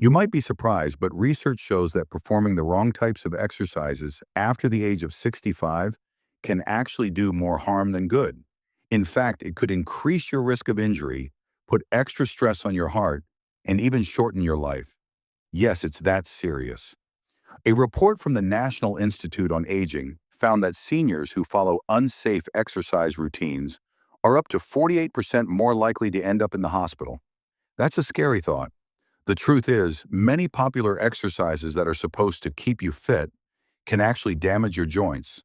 You might be surprised, but research shows that performing the wrong types of exercises after the age of 65 can actually do more harm than good. In fact, it could increase your risk of injury, put extra stress on your heart, and even shorten your life. Yes, it's that serious. A report from the National Institute on Aging found that seniors who follow unsafe exercise routines are up to 48% more likely to end up in the hospital. That's a scary thought. The truth is, many popular exercises that are supposed to keep you fit can actually damage your joints,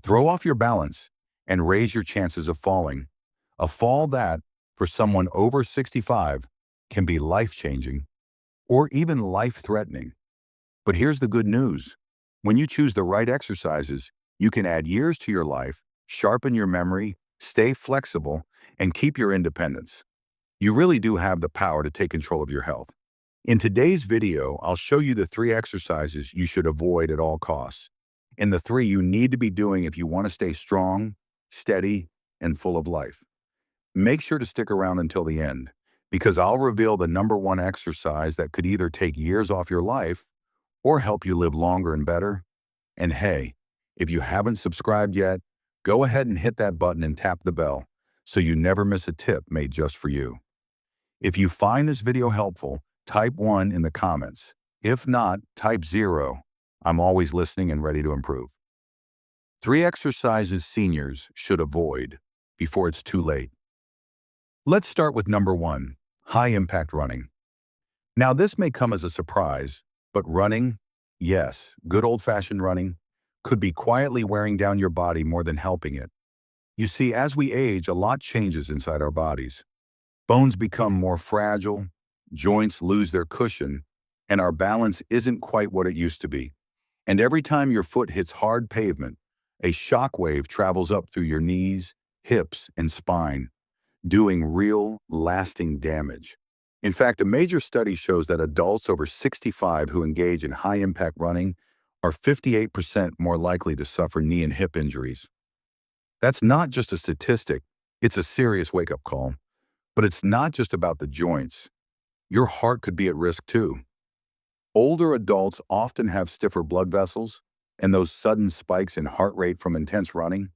throw off your balance, and raise your chances of falling. A fall that, for someone over 65, can be life-changing or even life-threatening. But here's the good news. When you choose the right exercises, you can add years to your life, sharpen your memory, stay flexible, and keep your independence. You really do have the power to take control of your health. In today's video, I'll show you the 3 exercises you should avoid at all costs, and the 3 you need to be doing if you want to stay strong, steady, and full of life. Make sure to stick around until the end, because I'll reveal the #1 exercise that could either take years off your life or help you live longer and better. And hey, if you haven't subscribed yet, go ahead and hit that button and tap the bell so you never miss a tip made just for you. If you find this video helpful, type 1 in the comments. If not, type 0. I'm always listening and ready to improve. 3 exercises seniors should avoid before it's too late. Let's start with #1, high-impact running. Now, this may come as a surprise, but running, yes, good old-fashioned running, could be quietly wearing down your body more than helping it. You see, as we age, a lot changes inside our bodies. Bones become more fragile, joints lose their cushion, and our balance isn't quite what it used to be. And every time your foot hits hard pavement, a shock wave travels up through your knees, hips, and spine, doing real, lasting damage. In fact, a major study shows that adults over 65 who engage in high-impact running are 58% more likely to suffer knee and hip injuries. That's not just a statistic, it's a serious wake-up call. But it's not just about the joints. Your heart could be at risk too. Older adults often have stiffer blood vessels, and those sudden spikes in heart rate from intense running,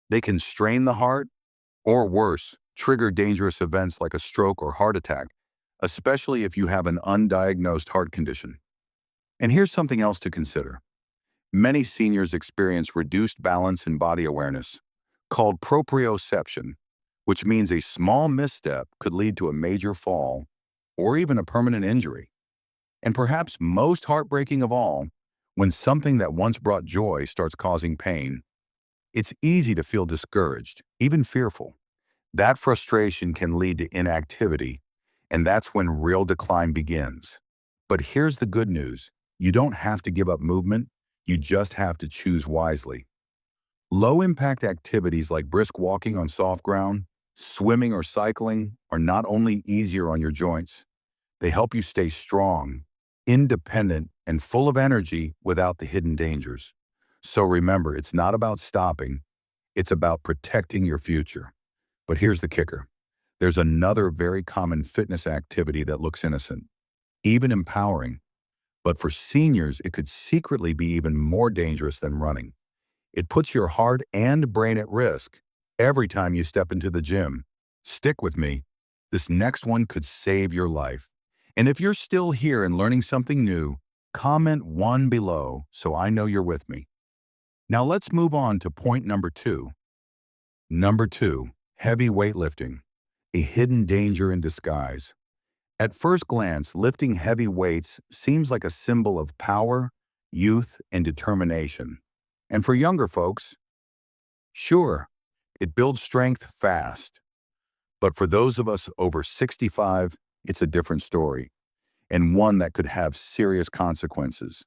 they can strain the heart, or worse, trigger dangerous events like a stroke or heart attack, especially if you have an undiagnosed heart condition. And here's something else to consider. Many seniors experience reduced balance and body awareness, called proprioception, which means a small misstep could lead to a major fall or even a permanent injury. And perhaps most heartbreaking of all, when something that once brought joy starts causing pain, it's easy to feel discouraged, even fearful. That frustration can lead to inactivity, and that's when real decline begins. But here's the good news. You don't have to give up movement, you just have to choose wisely. Low-impact activities like brisk walking on soft ground, swimming or cycling are not only easier on your joints, they help you stay strong, independent, and full of energy without the hidden dangers. So remember, it's not about stopping, it's about protecting your future. But here's the kicker. There's another very common fitness activity that looks innocent, even empowering. But for seniors, it could secretly be even more dangerous than running. It puts your heart and brain at risk every time you step into the gym. Stick with me. This next one could save your life. And if you're still here and learning something new, comment 1 below so I know you're with me. Now let's move on to point #2. #2, heavy weightlifting, a hidden danger in disguise. At first glance, lifting heavy weights seems like a symbol of power, youth, and determination. And for younger folks, sure, it builds strength fast. But for those of us over 65, it's a different story, and one that could have serious consequences.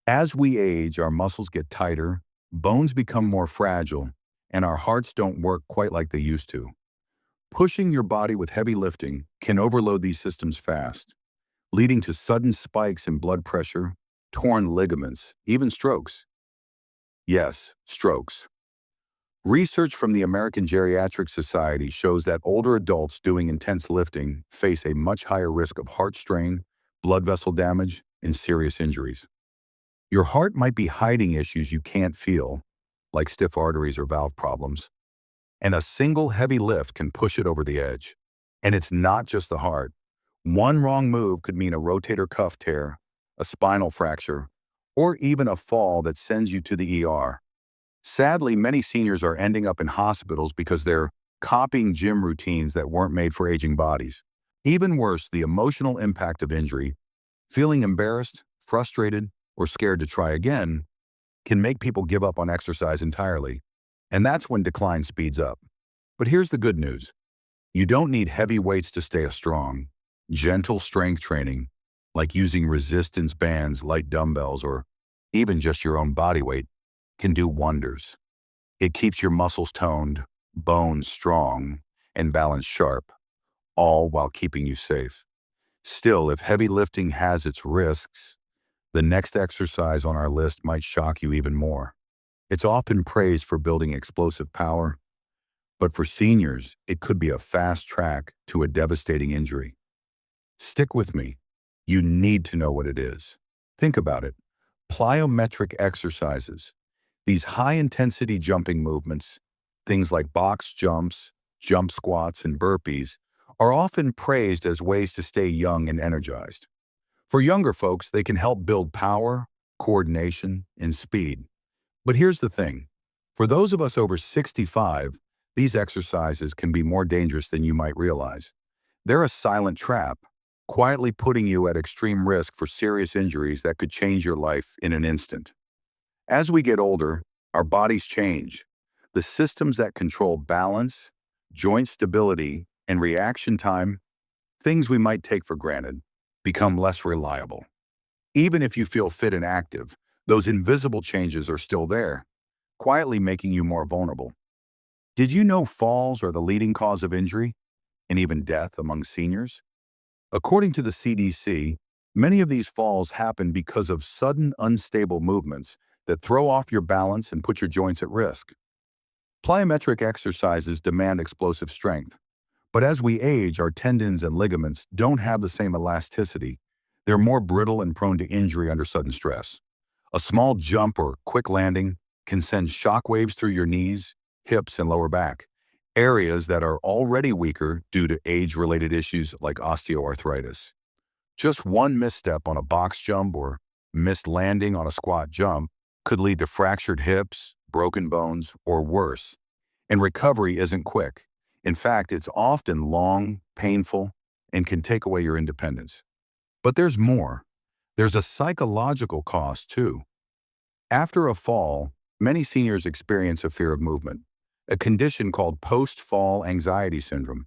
As we age, our muscles get tighter, bones become more fragile, and our hearts don't work quite like they used to. Pushing your body with heavy lifting can overload these systems fast, leading to sudden spikes in blood pressure, torn ligaments, even strokes. Yes, strokes. Research from the American Geriatric Society shows that older adults doing intense lifting face a much higher risk of heart strain, blood vessel damage, and serious injuries. Your heart might be hiding issues you can't feel, like stiff arteries or valve problems, and a single heavy lift can push it over the edge. And it's not just the heart. One wrong move could mean a rotator cuff tear, a spinal fracture, or even a fall that sends you to the ER. Sadly, many seniors are ending up in hospitals because they're copying gym routines that weren't made for aging bodies. Even worse, the emotional impact of injury, feeling embarrassed, frustrated, or scared to try again, can make people give up on exercise entirely. And that's when decline speeds up. But here's the good news. You don't need heavy weights to stay strong. Gentle strength training, like using resistance bands, light dumbbells, or even just your own body weight, can do wonders. It keeps your muscles toned, bones strong, and balance sharp, all while keeping you safe. Still, if heavy lifting has its risks, the next exercise on our list might shock you even more. It's often praised for building explosive power, but for seniors, it could be a fast track to a devastating injury. Stick with me. You need to know what it is. Think about it. Plyometric exercises. These high-intensity jumping movements, things like box jumps, jump squats, and burpees, are often praised as ways to stay young and energized. For younger folks, they can help build power, coordination, and speed. But here's the thing. For those of us over 65, these exercises can be more dangerous than you might realize. They're a silent trap, quietly putting you at extreme risk for serious injuries that could change your life in an instant. As we get older, our bodies change. The systems that control balance, joint stability, and reaction time, things we might take for granted, become less reliable. Even if you feel fit and active, those invisible changes are still there, quietly making you more vulnerable. Did you know falls are the leading cause of injury and even death among seniors? According to the CDC, many of these falls happen because of sudden, unstable movements that throw off your balance and put your joints at risk. Plyometric exercises demand explosive strength, but as we age, our tendons and ligaments don't have the same elasticity. They're more brittle and prone to injury under sudden stress. A small jump or quick landing can send shock waves through your knees, hips, and lower back, areas that are already weaker due to age-related issues like osteoarthritis. Just one misstep on a box jump or missed landing on a squat jump could lead to fractured hips, broken bones, or worse. And recovery isn't quick. In fact, it's often long, painful, and can take away your independence. But there's more. There's a psychological cost, too. After a fall, many seniors experience a fear of movement, a condition called post-fall anxiety syndrome.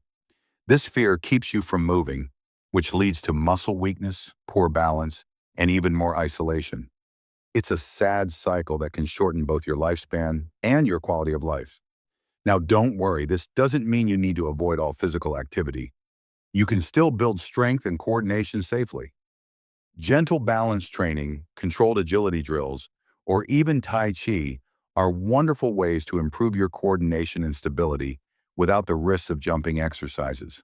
This fear keeps you from moving, which leads to muscle weakness, poor balance, and even more isolation. It's a sad cycle that can shorten both your lifespan and your quality of life. Now, don't worry, this doesn't mean you need to avoid all physical activity. You can still build strength and coordination safely. Gentle balance training, controlled agility drills, or even Tai Chi are wonderful ways to improve your coordination and stability without the risks of jumping exercises.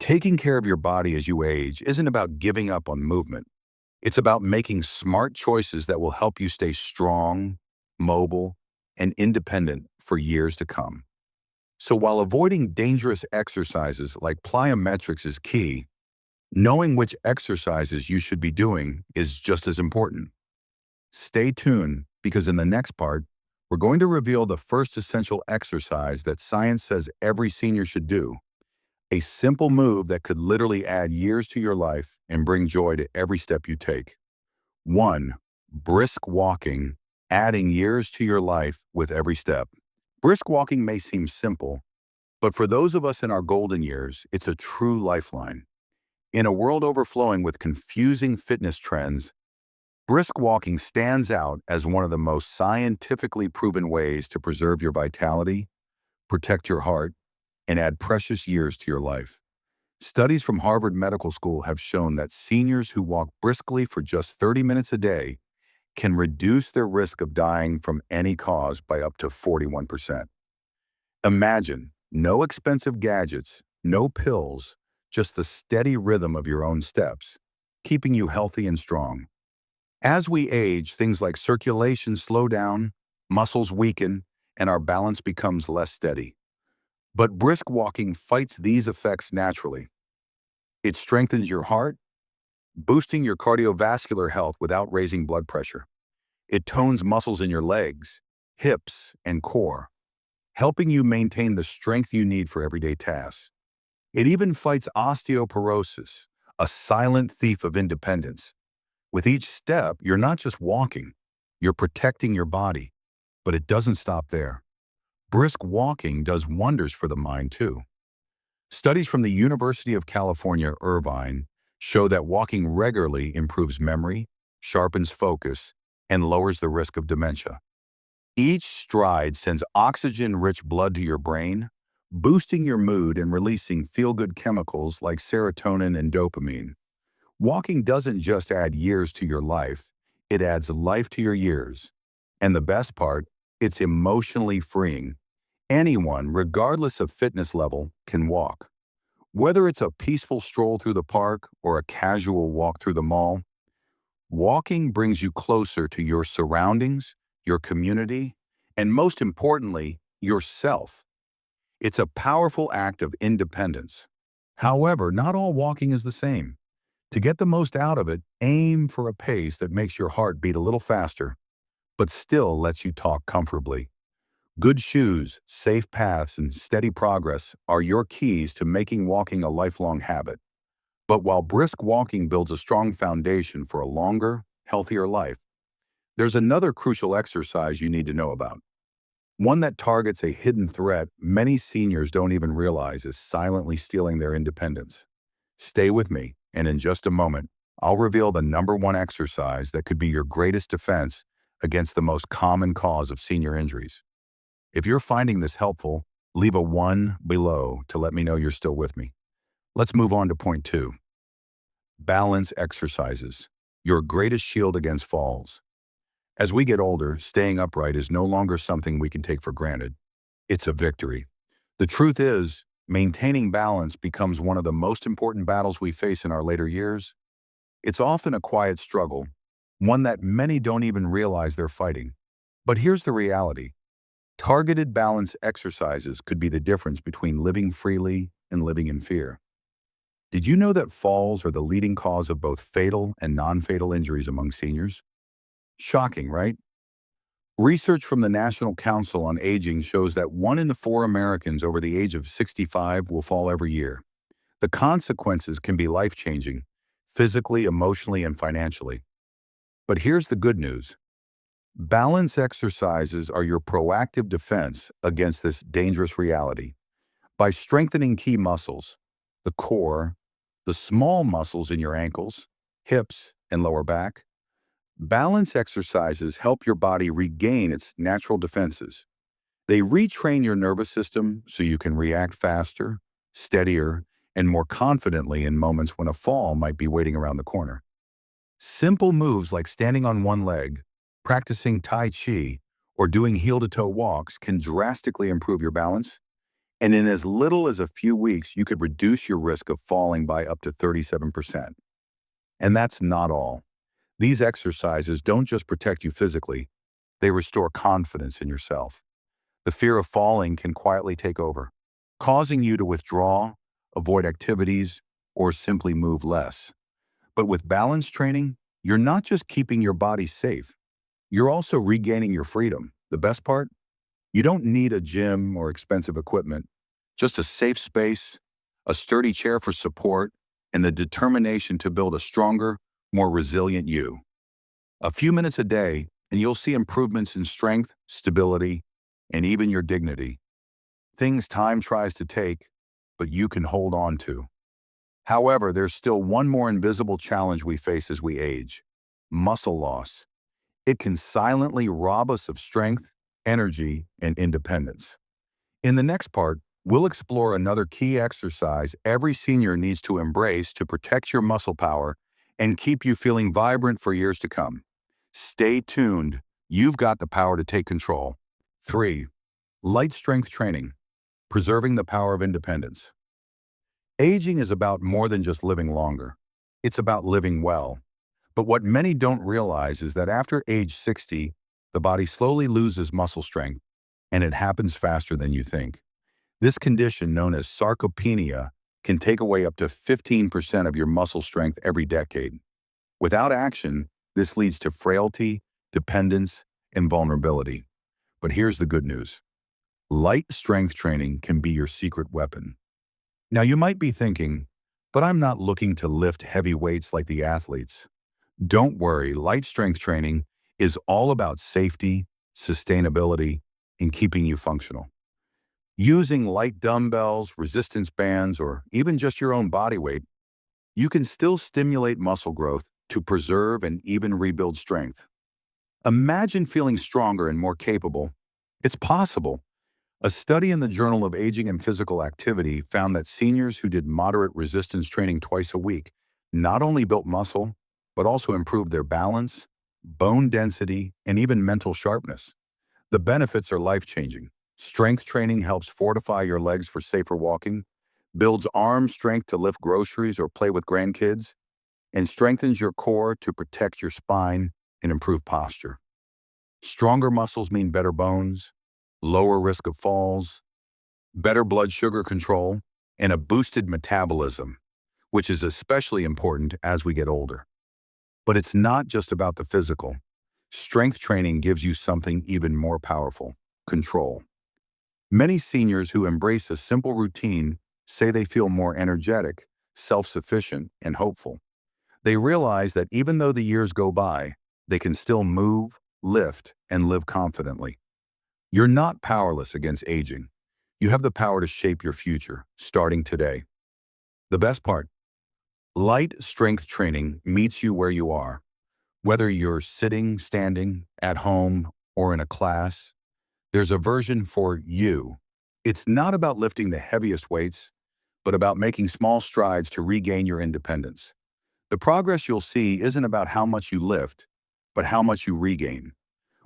Taking care of your body as you age isn't about giving up on movement. It's about making smart choices that will help you stay strong, mobile, and independent for years to come. So while avoiding dangerous exercises like plyometrics is key, knowing which exercises you should be doing is just as important. Stay tuned because in the next part, we're going to reveal the first essential exercise that science says every senior should do. A simple move that could literally add years to your life and bring joy to every step you take. 1. Brisk walking, adding years to your life with every step. Brisk walking may seem simple, but for those of us in our golden years, it's a true lifeline. In a world overflowing with confusing fitness trends, brisk walking stands out as one of the most scientifically proven ways to preserve your vitality, protect your heart, and add precious years to your life. Studies from Harvard Medical School have shown that seniors who walk briskly for just 30 minutes a day can reduce their risk of dying from any cause by up to 41%. Imagine no expensive gadgets, no pills, just the steady rhythm of your own steps. keeping you healthy and strong. As we age, things like circulation slow down, muscles weaken, and our balance becomes less steady. But brisk walking fights these effects naturally. It strengthens your heart, boosting your cardiovascular health without raising blood pressure. It tones muscles in your legs, hips, and core, helping you maintain the strength you need for everyday tasks. It even fights osteoporosis, a silent thief of independence. With each step, you're not just walking, you're protecting your body. But it doesn't stop there. Brisk walking does wonders for the mind, too. Studies from the University of California, Irvine, show that walking regularly improves memory, sharpens focus, and lowers the risk of dementia. Each stride sends oxygen-rich blood to your brain, boosting your mood and releasing feel-good chemicals like serotonin and dopamine. Walking doesn't just add years to your life, it adds life to your years. And the best part, it's emotionally freeing. Anyone, regardless of fitness level, can walk. Whether it's a peaceful stroll through the park or a casual walk through the mall, walking brings you closer to your surroundings, your community, and most importantly, yourself. It's a powerful act of independence. However, not all walking is the same. To get the most out of it, aim for a pace that makes your heart beat a little faster, but still lets you talk comfortably. Good shoes, safe paths, and steady progress are your keys to making walking a lifelong habit. But while brisk walking builds a strong foundation for a longer, healthier life, there's another crucial exercise you need to know about. One that targets a hidden threat many seniors don't even realize is silently stealing their independence. Stay with me, and in just a moment, I'll reveal the number one exercise that could be your greatest defense against the most common cause of senior injuries. If you're finding this helpful, leave a 1 below to let me know you're still with me. Let's move on to point 2. Balance exercises, your greatest shield against falls. As we get older, staying upright is no longer something we can take for granted. It's a victory. The truth is, maintaining balance becomes one of the most important battles we face in our later years. It's often a quiet struggle, one that many don't even realize they're fighting. But here's the reality. Targeted balance exercises could be the difference between living freely and living in fear. Did you know that falls are the leading cause of both fatal and non-fatal injuries among seniors? Shocking, right? Research from the National Council on Aging shows that 1 in 4 Americans over the age of 65 will fall every year. The consequences can be life-changing, physically, emotionally, and financially. But here's the good news. Balance exercises are your proactive defense against this dangerous reality. By strengthening key muscles, the core, the small muscles in your ankles, hips, and lower back, balance exercises help your body regain its natural defenses. They retrain your nervous system so you can react faster, steadier, and more confidently in moments when a fall might be waiting around the corner. Simple moves like standing on one leg, practicing Tai Chi, or doing heel-to-toe walks can drastically improve your balance, and in as little as a few weeks, you could reduce your risk of falling by up to 37%. And that's not all. These exercises don't just protect you physically, they restore confidence in yourself. The fear of falling can quietly take over, causing you to withdraw, avoid activities, or simply move less. But with balance training, you're not just keeping your body safe, you're also regaining your freedom. The best part? You don't need a gym or expensive equipment, just a safe space, a sturdy chair for support, and the determination to build a stronger, more resilient you. A few minutes a day, and you'll see improvements in strength, stability, and even your dignity. Things time tries to take, but you can hold on to. However, there's still one more invisible challenge we face as we age: muscle loss. It can silently rob us of strength, energy, and independence. In the next part, we'll explore another key exercise every senior needs to embrace to protect your muscle power and keep you feeling vibrant for years to come. Stay tuned. You've got the power to take control. 3. Light strength training, preserving the power of independence. Aging is about more than just living longer. It's about living well. But what many don't realize is that after age 60, the body slowly loses muscle strength, and it happens faster than you think. This condition, known as sarcopenia, can take away up to 15% of your muscle strength every decade. Without action, this leads to frailty, dependence, and vulnerability. But here's the good news. Light strength training can be your secret weapon. Now you might be thinking, but I'm not looking to lift heavy weights like the athletes. Don't worry, light strength training is all about safety, sustainability, and keeping you functional. Using light dumbbells, resistance bands, or even just your own body weight, you can still stimulate muscle growth to preserve and even rebuild strength. Imagine feeling stronger and more capable. It's possible. A study in the Journal of Aging and Physical Activity found that seniors who did moderate resistance training twice a week not only built muscle, but also improved their balance, bone density, and even mental sharpness. The benefits are life-changing. Strength training helps fortify your legs for safer walking, builds arm strength to lift groceries or play with grandkids, and strengthens your core to protect your spine and improve posture. Stronger muscles mean better bones, lower risk of falls, better blood sugar control, and a boosted metabolism, which is especially important as we get older. But it's not just about the physical. Strength training gives you something even more powerful: control. Many seniors who embrace a simple routine say they feel more energetic, self-sufficient, and hopeful. They realize that even though the years go by, they can still move, lift, and live confidently. You're not powerless against aging. You have the power to shape your future, starting today. The best part: light strength training meets you where you are. Whether you're sitting, standing, at home, or in a class, there's a version for you. It's not about lifting the heaviest weights, but about making small strides to regain your independence. The progress you'll see isn't about how much you lift, but how much you regain.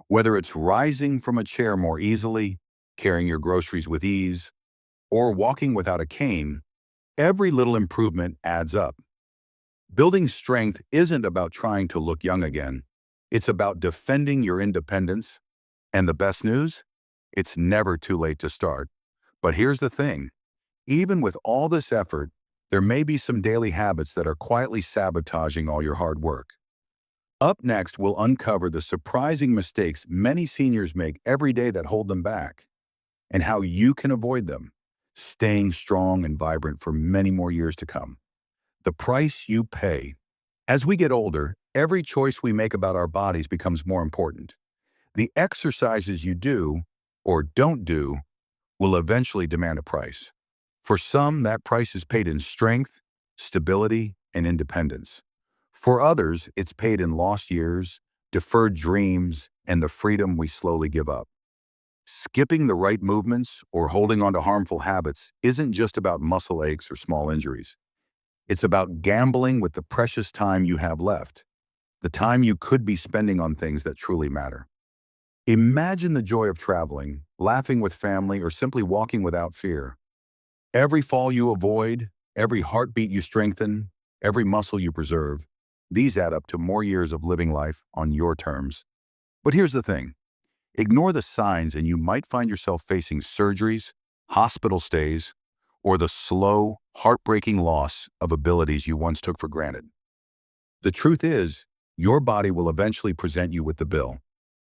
Whether it's rising from a chair more easily, carrying your groceries with ease, or walking without a cane, every little improvement adds up. Building strength isn't about trying to look young again. It's about defending your independence. And the best news? It's never too late to start. But here's the thing. Even with all this effort, there may be some daily habits that are quietly sabotaging all your hard work. Up next, we'll uncover the surprising mistakes many seniors make every day that hold them back, and how you can avoid them, staying strong and vibrant for many more years to come. The price you pay. As we get older, every choice we make about our bodies becomes more important. The exercises you do or don't do will eventually demand a price. For some, that price is paid in strength, stability, and independence. For others, it's paid in lost years, deferred dreams, and the freedom we slowly give up. Skipping the right movements or holding on to harmful habits isn't just about muscle aches or small injuries. It's about gambling with the precious time you have left, the time you could be spending on things that truly matter. Imagine the joy of traveling, laughing with family, or simply walking without fear. Every fall you avoid, every heartbeat you strengthen, every muscle you preserve, these add up to more years of living life on your terms. But here's the thing. Ignore the signs and you might find yourself facing surgeries, hospital stays, or the slow, heartbreaking loss of abilities you once took for granted. The truth is, your body will eventually present you with the bill.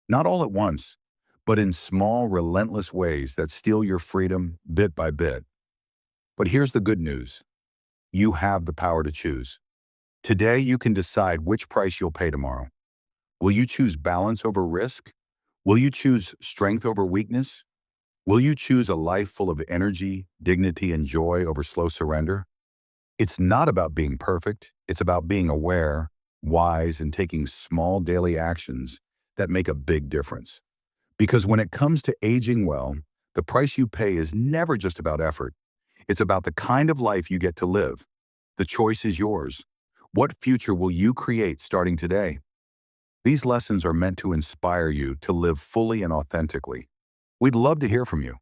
Not all at once, but in small, relentless ways that steal your freedom bit by bit. But here's the good news. You have the power to choose. Today, you can decide which price you'll pay tomorrow. Will you choose balance over risk? Will you choose strength over weakness? Will you choose a life full of energy, dignity, and joy over slow surrender? It's not about being perfect. It's about being aware, wise, and taking small daily actions that make a big difference. Because when it comes to aging well, the price you pay is never just about effort. It's about the kind of life you get to live. The choice is yours. What future will you create starting today? These lessons are meant to inspire you to live fully and authentically. We'd love to hear from you.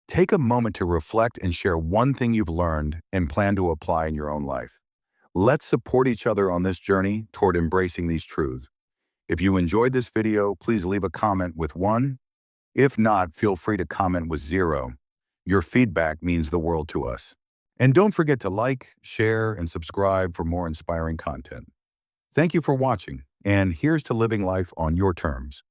Take a moment to reflect and share one thing you've learned and plan to apply in your own life. Let's support each other on this journey toward embracing these truths. If you enjoyed this video, please leave a comment with 1. If not, feel free to comment with 0. Your feedback means the world to us. And don't forget to like, share, and subscribe for more inspiring content. Thank you for watching, and here's to living life on your terms.